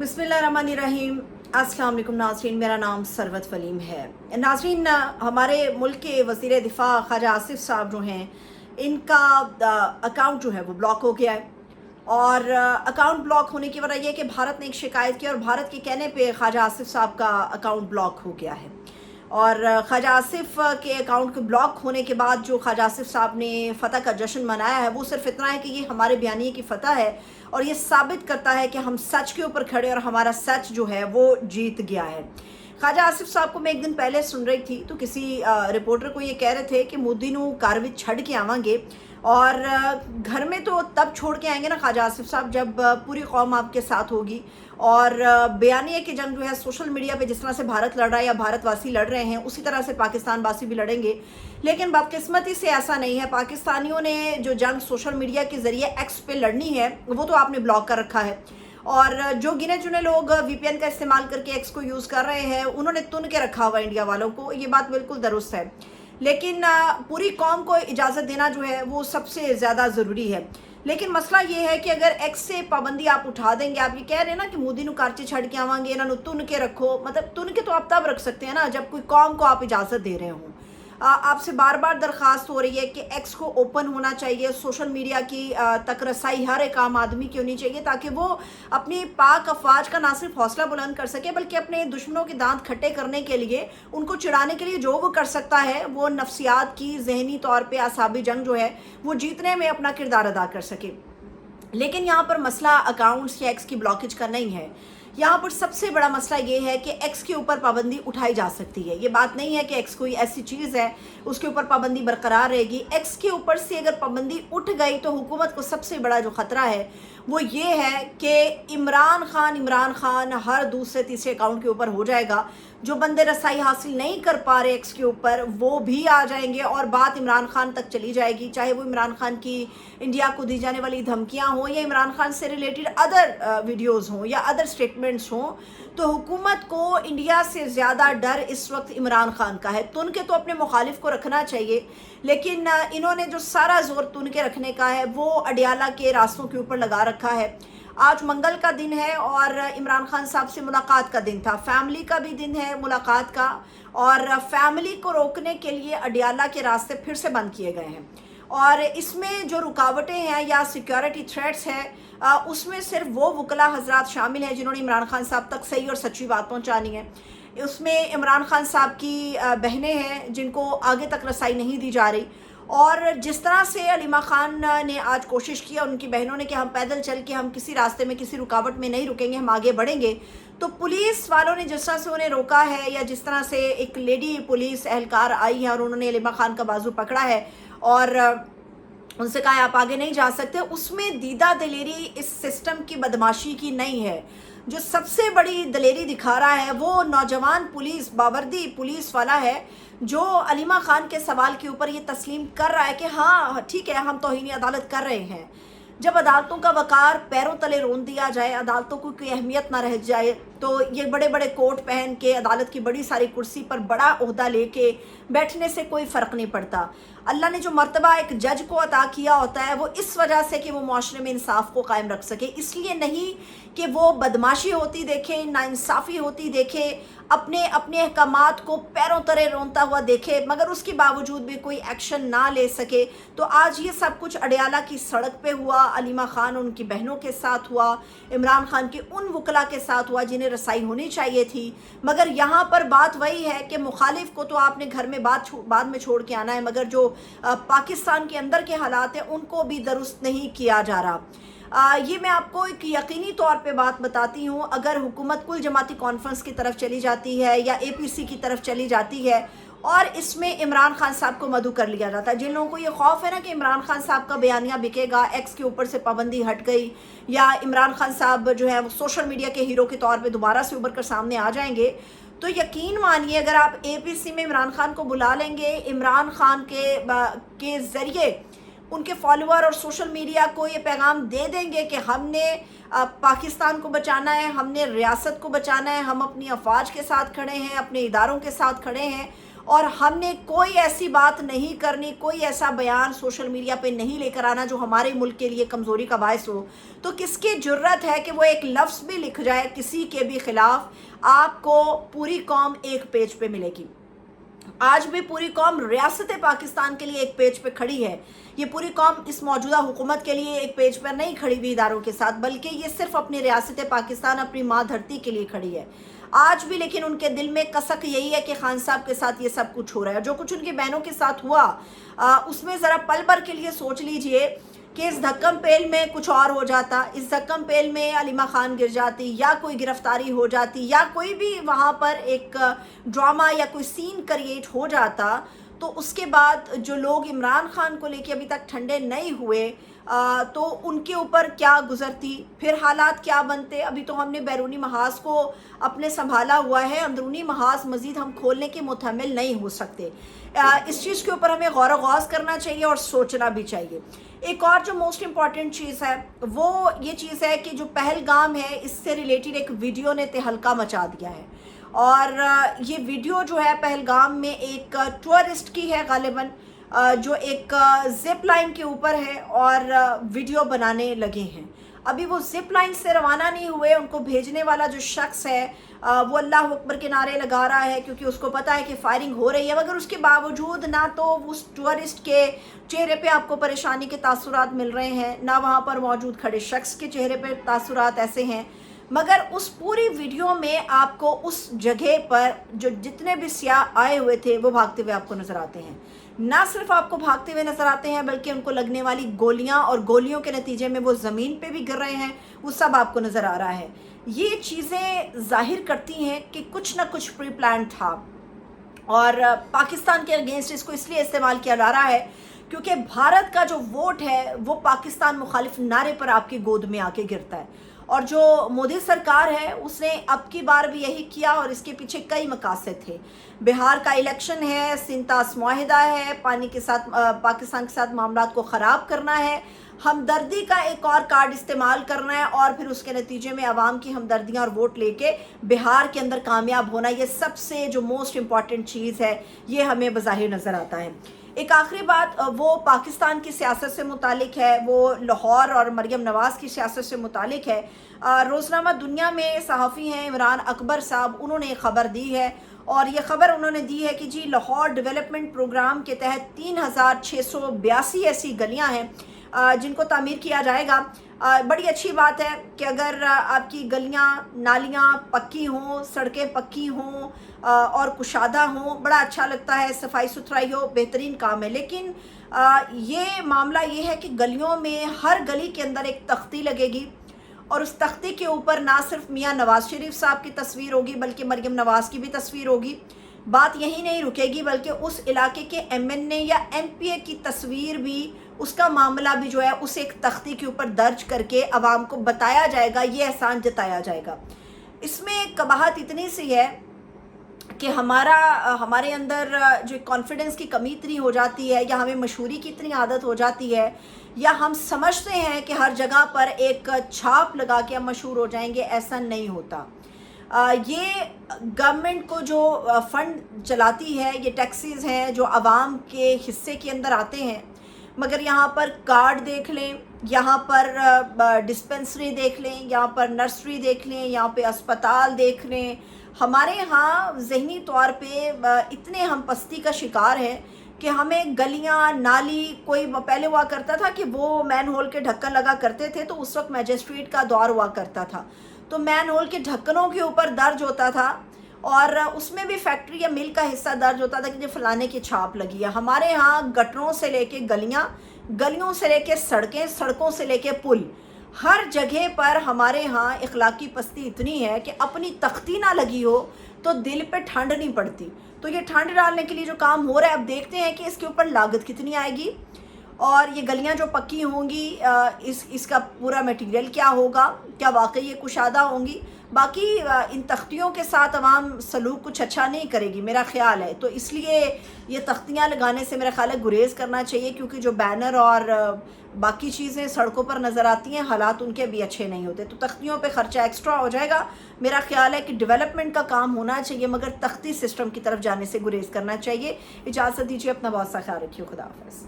बिस्मिल्लाहिर्रहमानिर्रहीम। अस्सलाम वालेकुम नाज़रीन, मेरा नाम सरवत वलीम है। नाज़रीन, हमारे मुल्क के वज़ीर दिफ़ा ख्वाजा आसिफ साहब जो हैं, इनका अकाउंट जो है वो ब्लॉक हो गया है। और अकाउंट ब्लॉक होने की वजह यह है कि भारत ने एक शिकायत की और भारत के कहने पे ख्वाजा आसिफ साहब का अकाउंट ब्लॉक हो गया है। और ख्वाजा आसिफ के अकाउंट के ब्लॉक होने के बाद जो ख्वाजा आसिफ साहब ने फ़तह का जश्न मनाया है, वो सिर्फ इतना है कि ये हमारे बयानिए की फ़तह है और ये साबित करता है कि हम सच के ऊपर खड़े और हमारा सच जो है वो जीत गया है। ख्वाजा आसिफ साहब को मैं एक दिन पहले सुन रही थी तो किसी रिपोर्टर को ये कह रहे थे कि मोदी नू घर विच छड़ के आवांगे और घर में तो तब छोड़ के आएंगे ना ख्वाजा आसिफ साहब जब पूरी कौम आपके साथ होगी। और बयानिए की जंग जो है सोशल मीडिया पे जिस तरह से भारत लड़ रहा है या भारतवासी लड़ रहे हैं, उसी तरह से पाकिस्तान वासी भी लड़ेंगे। लेकिन बदकिस्मती से ऐसा नहीं है। पाकिस्तानियों ने जो जंग सोशल मीडिया के ज़रिए एक्स पे लड़नी है वो तो आपने ब्लॉक कर रखा है। और जो गिने चुने लोग वीपीएन का इस्तेमाल करके एक्स को यूज़ कर रहे हैं, उन्होंने तुन के रखा हुआ इंडिया वालों को, ये बात बिल्कुल दुरुस्त है। लेकिन पूरी कौम को इजाज़त देना जो है वो सबसे ज़्यादा ज़रूरी है। लेकिन मसला ये है कि अगर एक्स से पाबंदी आप उठा देंगे, आप ये कह रहे हैं ना कि मोदी नू कारचे छड़ के आवांगे, इन्होंने तुन के रखो, मतलब तुन के तो आप तब रख सकते हैं ना जब कोई कौम को आप इजाज़त दे रहे हों। आपसे बार बार दरख्वास्त हो रही है कि एक्स को ओपन होना चाहिए, सोशल मीडिया की तक रसाई हर एक आम आदमी की होनी चाहिए ताकि वो अपनी पाक अफवाज का ना सिर्फ हौसला बुलंद कर सके बल्कि अपने दुश्मनों के दांत खट्टे करने के लिए, उनको चिढ़ाने के लिए जो वो कर सकता है वो नफ्सियात की ज़हनी तौर पे आसाबी जंग जो है वो जीतने में अपना किरदार अदा कर सके। लेकिन यहाँ पर मसला अकाउंट्स या एक्स की ब्लॉकेज का नहीं है। यहाँ पर सबसे बड़ा मसला ये है कि एक्स के ऊपर पाबंदी उठाई जा सकती है। ये बात नहीं है कि एक्स कोई ऐसी चीज़ है उसके ऊपर पाबंदी बरकरार रहेगी। एक्स के ऊपर से अगर पाबंदी उठ गई तो हुकूमत को सबसे बड़ा जो ख़तरा है वो ये है कि इमरान खान हर दूसरे तीसरे अकाउंट के ऊपर हो जाएगा। जो बंदे रसाई हासिल नहीं कर पा रहे एक्स के ऊपर वो भी आ जाएंगे और बात इमरान खान तक चली जाएगी, चाहे वो इमरान खान की इंडिया को दी जाने वाली धमकियां हों या इमरान खान से रिलेटेड अदर वीडियोज़ हों या अदर स्टेटमेंट्स हों। तो हुकूमत को इंडिया से ज़्यादा डर इस वक्त इमरान खान का है। तुन के तो अपने मुखालिफ को रखना चाहिए, लेकिन इन्होंने जो सारा जोर तुन के रखने का है वो अडियाला के रास्तों के ऊपर लगा रखा है। आज मंगल का दिन है और इमरान खान साहब से मुलाकात का दिन था, फैमिली का भी दिन है मुलाकात का, और फैमिली को रोकने के लिए अडियाला के रास्ते फिर से बंद किए गए हैं। और इसमें जो रुकावटें हैं या सिक्योरिटी थ्रेट्स हैं उसमें सिर्फ वो वकला हजरात शामिल हैं जिन्होंने इमरान खान साहब तक सही और सच्ची बात पहुंचानी है। उसमें इमरान खान साहब की बहनें हैं जिनको आगे तक रसाई नहीं दी जा रही। और जिस तरह से अलीमा खान ने आज कोशिश किया उनकी बहनों ने कि हम पैदल चल के हम किसी रास्ते में किसी रुकावट में नहीं रुकेंगे, हम आगे बढ़ेंगे, तो पुलिस वालों ने जिस तरह से उन्हें रोका है या जिस तरह से एक लेडी पुलिस एहलकार आई है और उन्होंने अलीमा खान का बाजू पकड़ा है और उनसे कहा आप आगे नहीं जा सकते, उसमें दीदा दिलेरी इस सिस्टम की बदमाशी की नहीं है। जो सबसे बड़ी दलेरी दिखा रहा है वो नौजवान पुलिस बावर्दी पुलिस वाला है जो अलीमा खान के सवाल के ऊपर ये तस्लीम कर रहा है कि हाँ ठीक है हम तौहीन अदालत कर रहे हैं। जब अदालतों का वकार पैरों तले रोन दिया जाए, अदालतों को कोई अहमियत ना रह जाए, तो ये बड़े बड़े कोट पहन के अदालत की बड़ी सारी कुर्सी पर बड़ा ओहदा लेके बैठने से कोई फ़र्क नहीं पड़ता। अल्लाह ने जो मर्तबा एक जज को अता किया होता है वो इस वजह से कि वो माशरे में इंसाफ को कायम रख सके, इसलिए नहीं कि वो बदमाशी होती देखे, नाइंसाफ़ी होती देखे, अपने अहकामात को पैरों तले रोनता हुआ देखे मगर उसके बावजूद भी कोई एक्शन ना ले सके। तो आज ये सब कुछ अडियाला की सड़क पे हुआ, अलीमा खान उनकी बहनों के साथ हुआ, इमरान खान के उन वकला के साथ हुआ जिन्हें रसाई होनी चाहिए थी। मगर यहाँ पर बात वही है कि मुखालिफ को तो आपने घर में बाद में छोड़ के आना है, मगर जो पाकिस्तान के अंदर के हालात हैं उनको भी दुरुस्त नहीं किया जा रहा। ये मैं आपको एक यकीनी तौर पे बात बताती हूँ, अगर हुकूमत कुल जमाती कॉन्फ्रेंस की तरफ चली जाती है या एपीसी की तरफ चली जाती है और इसमें इमरान खान साहब को मदऊ कर लिया जाता है, जिन लोगों को ये खौफ है ना कि इमरान खान साहब का बयानिया बिकेगा, एक्स के ऊपर से पाबंदी हट गई या इमरान खान साहब जो है वो सोशल मीडिया के हीरो के तौर पे दोबारा से उभर कर सामने आ जाएंगे, तो यकीन मानिए अगर आप एपीसी में इमरान खान को बुला लेंगे, इमरान खान के ज़रिए उनके फॉलोअर और सोशल मीडिया को ये पैगाम दे देंगे कि हमने पाकिस्तान को बचाना है, हमने रियासत को बचाना है, हम अपनी अफवाज के साथ खड़े हैं, अपने इदारों के साथ खड़े हैं اور ہم نے کوئی ایسی بات نہیں کرنی, کوئی ایسا بیان سوشل میڈیا پہ نہیں لے کر آنا جو ہمارے ملک کے لیے کمزوری کا باعث ہو. تو کس کی جرت ہے کہ وہ ایک لفظ بھی لکھ جائے کسی کے بھی خلاف؟ آپ کو پوری قوم ایک پیج پہ ملے گی. آج بھی پوری قوم ریاست پاکستان کے لیے ایک پیج پہ کھڑی ہے. یہ پوری قوم اس موجودہ حکومت کے لیے ایک پیج پر نہیں کھڑی ہوئی اداروں کے ساتھ, بلکہ یہ صرف اپنی ریاست پاکستان, اپنی ماں دھرتی کے لیے کھڑی ہے. آج بھی لیکن ان کے دل میں کسک یہی ہے کہ خان صاحب کے ساتھ یہ سب کچھ ہو رہا ہے. جو کچھ ان کی بہنوں کے ساتھ ہوا اس میں ذرا پل بھر کے لیے سوچ لیجئے کہ اس دھکم پیل میں کچھ اور ہو جاتا, اس دھکم پیل میں علیمہ خان گر جاتی, یا کوئی گرفتاری ہو جاتی, یا کوئی بھی وہاں پر ایک ڈرامہ یا کوئی سین کریٹ ہو جاتا, تو اس کے بعد جو لوگ عمران خان کو لے کے ابھی تک ٹھنڈے نہیں ہوئے تو ان کے اوپر کیا گزرتی, پھر حالات کیا بنتے. ابھی تو ہم نے بیرونی محاذ کو اپنے سنبھالا ہوا ہے, اندرونی محاذ مزید ہم کھولنے کے متحمل نہیں ہو سکتے. اس چیز کے اوپر ہمیں غور و غوض کرنا چاہیے اور سوچنا بھی چاہیے. ایک اور جو موسٹ امپورٹنٹ چیز ہے وہ یہ چیز ہے کہ جو پہلگام ہے اس سے ریلیٹڈ ایک ویڈیو نے تہلکہ مچا دیا ہے. اور یہ ویڈیو جو ہے پہلگام میں ایک ٹورسٹ کی ہے غالباً, جو ایک زپ لائن کے اوپر ہے اور ویڈیو بنانے لگے ہیں. ابھی وہ زپ لائن سے روانہ نہیں ہوئے, ان کو بھیجنے والا جو شخص ہے وہ اللہ اکبر کے نعرے لگا رہا ہے کیونکہ اس کو پتہ ہے کہ فائرنگ ہو رہی ہے, مگر اس کے باوجود نہ تو اس ٹورسٹ کے چہرے پہ آپ کو پریشانی کے تاثرات مل رہے ہیں, نہ وہاں پر موجود کھڑے شخص کے چہرے پہ تاثرات ایسے ہیں, مگر اس پوری ویڈیو میں آپ کو اس جگہ پر جو جتنے بھی سیاح آئے ہوئے تھے وہ بھاگتے ہوئے آپ کو نظر آتے ہیں. نہ صرف آپ کو بھاگتے ہوئے نظر آتے ہیں بلکہ ان کو لگنے والی گولیاں اور گولیوں کے نتیجے میں وہ زمین پہ بھی گر رہے ہیں, وہ سب آپ کو نظر آ رہا ہے. یہ چیزیں ظاہر کرتی ہیں کہ کچھ نہ کچھ پری پلان تھا, اور پاکستان کے اگینسٹ اس کو اس لیے استعمال کیا جا رہا ہے کیونکہ بھارت کا جو ووٹ ہے وہ پاکستان مخالف نعرے پر آپ کی گود میں آ کے گرتا ہے. اور جو مودی سرکار ہے اس نے اب کی بار بھی یہی کیا, اور اس کے پیچھے کئی مقاصد تھے. بہار کا الیکشن ہے, سنتاس معاہدہ ہے, پانی کے ساتھ پاکستان کے ساتھ معاملات کو خراب کرنا ہے, ہمدردی کا ایک اور کارڈ استعمال کرنا ہے, اور پھر اس کے نتیجے میں عوام کی ہمدردیاں اور ووٹ لے کے بہار کے اندر کامیاب ہونا. یہ سب سے جو موسٹ امپورٹنٹ چیز ہے یہ ہمیں بظاہر نظر آتا ہے. ایک آخری بات وہ پاکستان کی سیاست سے متعلق ہے, وہ لاہور اور مریم نواز کی سیاست سے متعلق ہے. روزنامہ دنیا میں صحافی ہیں عمران اکبر صاحب, انہوں نے ایک خبر دی ہے, اور یہ خبر انہوں نے دی ہے کہ جی لاہور ڈیولپمنٹ پروگرام کے تحت 3682 ایسی گلیاں ہیں جن کو تعمیر کیا جائے گا. بڑی اچھی بات ہے کہ اگر آپ کی گلیاں نالیاں پکی ہوں, سڑکیں پکی ہوں اور کشادہ ہوں, بڑا اچھا لگتا ہے, صفائی ستھرائی ہو, بہترین کام ہے. لیکن یہ معاملہ یہ ہے کہ گلیوں میں ہر گلی کے اندر ایک تختی لگے گی, اور اس تختی کے اوپر نہ صرف میاں نواز شریف صاحب کی تصویر ہوگی بلکہ مریم نواز کی بھی تصویر ہوگی. بات یہی نہیں رکے گی بلکہ اس علاقے کے MNA یا MP کی تصویر بھی, اس کا معاملہ بھی جو ہے اسے ایک تختی کے اوپر درج کر کے عوام کو بتایا جائے گا, یہ احسان جتایا جائے گا. اس میں قباحت اتنی سی ہے کہ ہمارے اندر جو کانفیڈنس کی کمی اتنی ہو جاتی ہے, یا ہمیں مشہوری کی اتنی عادت ہو جاتی ہے, یا ہم سمجھتے ہیں کہ ہر جگہ پر ایک چھاپ لگا کے ہم مشہور ہو جائیں گے. ایسا نہیں ہوتا. یہ گورنمنٹ کو جو فنڈ چلاتی ہے, یہ ٹیکسیز ہیں جو عوام کے حصے کے اندر آتے ہیں, مگر یہاں پر کارڈ دیکھ لیں, یہاں پر ڈسپنسری دیکھ لیں, یہاں پر نرسری دیکھ لیں, یہاں پہ اسپتال دیکھ لیں. ہمارے ہاں ذہنی طور پہ اتنے ہم پستی کا شکار ہیں کہ ہمیں گلیاں نالی, کوئی پہلے ہوا کرتا تھا کہ وہ مین ہول کے ڈھکن لگا کرتے تھے, تو اس وقت میجسٹریٹ کا دور ہوا کرتا تھا, تو مین ہول کے ڈھکنوں کے اوپر درج ہوتا تھا, اور اس میں بھی فیکٹری یا مل کا حصہ درج ہوتا تھا کہ جو فلانے کی چھاپ لگی ہے. ہمارے ہاں گٹروں سے لے کے گلیاں, گلیوں سے لے کے سڑکیں, سڑکوں سے لے کے پل, ہر جگہ پر ہمارے ہاں اخلاقی پستی اتنی ہے کہ اپنی تختی نہ لگی ہو تو دل پہ ٹھنڈ نہیں پڑتی. تو یہ ٹھنڈ ڈالنے کے لیے جو کام ہو رہا ہے, اب دیکھتے ہیں کہ اس کے اوپر لاگت کتنی آئے گی, اور یہ گلیاں جو پکی ہوں گی اس کا پورا میٹیریل کیا ہوگا، کیا واقعی یہ کشادہ ہوں گی؟ باقی ان تختیوں کے ساتھ عوام سلوک کچھ اچھا نہیں کرے گی میرا خیال ہے، تو اس لیے یہ تختیاں لگانے سے میرا خیال ہے گریز کرنا چاہیے، کیونکہ جو بینر اور باقی چیزیں سڑکوں پر نظر آتی ہیں حالات ان کے بھی اچھے نہیں ہوتے، تو تختیوں پہ خرچہ ایکسٹرا ہو جائے گا۔ میرا خیال ہے کہ ڈیولپمنٹ کا کام ہونا چاہیے مگر تختی سسٹم کی طرف جانے سے گریز کرنا چاہیے۔ اجازت دیجیے، اپنا بہت سا خیال رکھیے، خدا حافظ۔